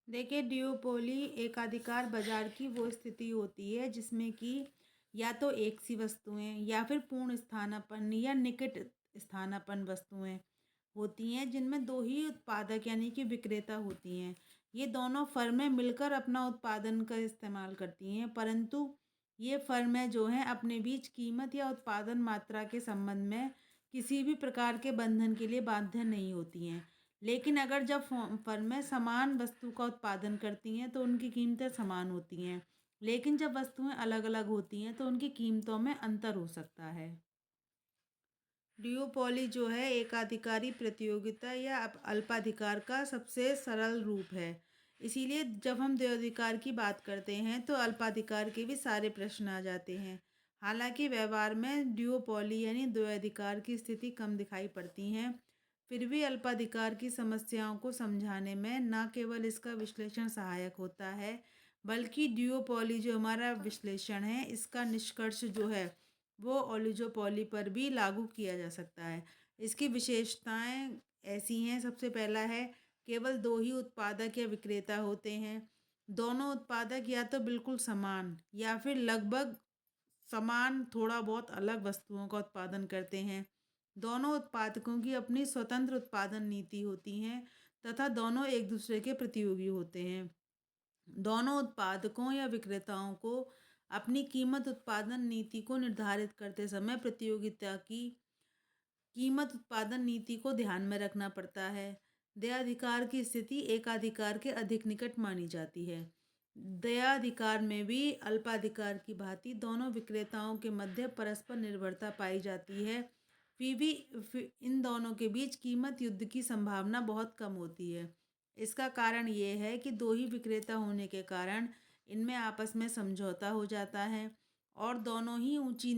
देखिए, ड्यूओपोली एकाधिकार बाजार की वो स्थिति होती है जिसमें कि या तो एक सी वस्तुएं या फिर पूर्ण स्थानापन्न या निकट स्थानापन्न वस्तुएं होती हैं जिनमें दो ही उत्पादक यानी कि विक्रेता होती हैं। ये दोनों फर्में मिलकर अपना उत्पादन का इस्तेमाल करती हैं, परंतु ये फर्में जो हैं अपने बीच कीमत या उत्पादन मात्रा के संबंध में किसी भी प्रकार के बंधन के लिए बाध्य नहीं होती हैं। लेकिन अगर जब फर्में समान वस्तु का उत्पादन करती हैं तो उनकी कीमतें समान होती हैं। लेकिन जब वस्तुएं अलग अलग होती हैं तो उनकी कीमतों में अंतर हो सकता है। ड्यूओपोली जो है एकाधिकारी प्रतियोगिता या अल्पाधिकार का सबसे सरल रूप है। इसीलिए जब हम द्वैधाधिकार की बात करते हैं तो अल्पाधिकार के भी सारे प्रश्न आ जाते हैं। हालांकि व्यवहार में ड्यूओपोली यानी द्वैधाधिकार की स्थिति कम दिखाई पड़ती हैं, फिर भी अल्पाधिकार की समस्याओं को समझाने में न केवल इसका विश्लेषण सहायक होता है, बल्कि ड्यूओपोली जो हमारा विश्लेषण है इसका निष्कर्ष जो है वो ओलिगोपोली पर भी लागू किया जा सकता है। इसकी विशेषताएं ऐसी हैं, सबसे पहला है केवल दो ही उत्पादक या विक्रेता होते हैं। दोनों उत्पादक या तो बिल्कुल समान या फिर लगभग समान थोड़ा बहुत अलग वस्तुओं का उत्पादन करते हैं। दोनों उत्पादकों की अपनी स्वतंत्र उत्पादन नीति होती हैं तथा दोनों एक दूसरे के प्रतियोगी होते हैं। दोनों उत्पादकों या विक्रेताओं को अपनी कीमत उत्पादन नीति को निर्धारित करते समय प्रतियोगिता की कीमत उत्पादन नीति को ध्यान में रखना पड़ता है। दयाधिकार की स्थिति एकाधिकार के अधिक निकट मानी जाती है। दयाधिकार में भी अल्पाधिकार की भांति दोनों विक्रेताओं के मध्य परस्पर निर्भरता पाई जाती है। इन दोनों के बीच कीमत युद्ध की संभावना बहुत कम होती है। इसका कारण ये है कि दो ही विक्रेता होने के कारण इनमें आपस में समझौता हो जाता है और दोनों ही ऊंची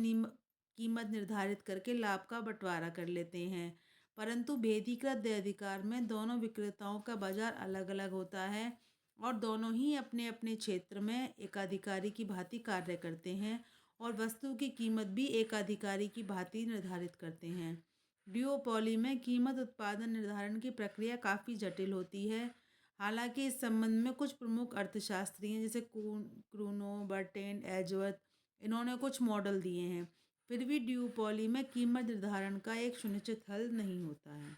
कीमत निर्धारित करके लाभ का बंटवारा कर लेते हैं। परंतु भेदीकृत अधिकार में दोनों विक्रेताओं का बाजार अलग अलग होता है और दोनों ही अपने अपने क्षेत्र में एकाधिकारी की भांति कार्य करते हैं और वस्तु की कीमत भी एकाधिकारी की भांति निर्धारित करते हैं। ड्यूओपोली में कीमत उत्पादन निर्धारण की प्रक्रिया काफ़ी जटिल होती है। हालांकि इस संबंध में कुछ प्रमुख अर्थशास्त्री हैं जैसे क्रूनो, बर्टेन, एजवर्थ, इन्होंने कुछ मॉडल दिए हैं। फिर भी ड्यूओपोली में कीमत निर्धारण का एक सुनिश्चित हल नहीं होता है।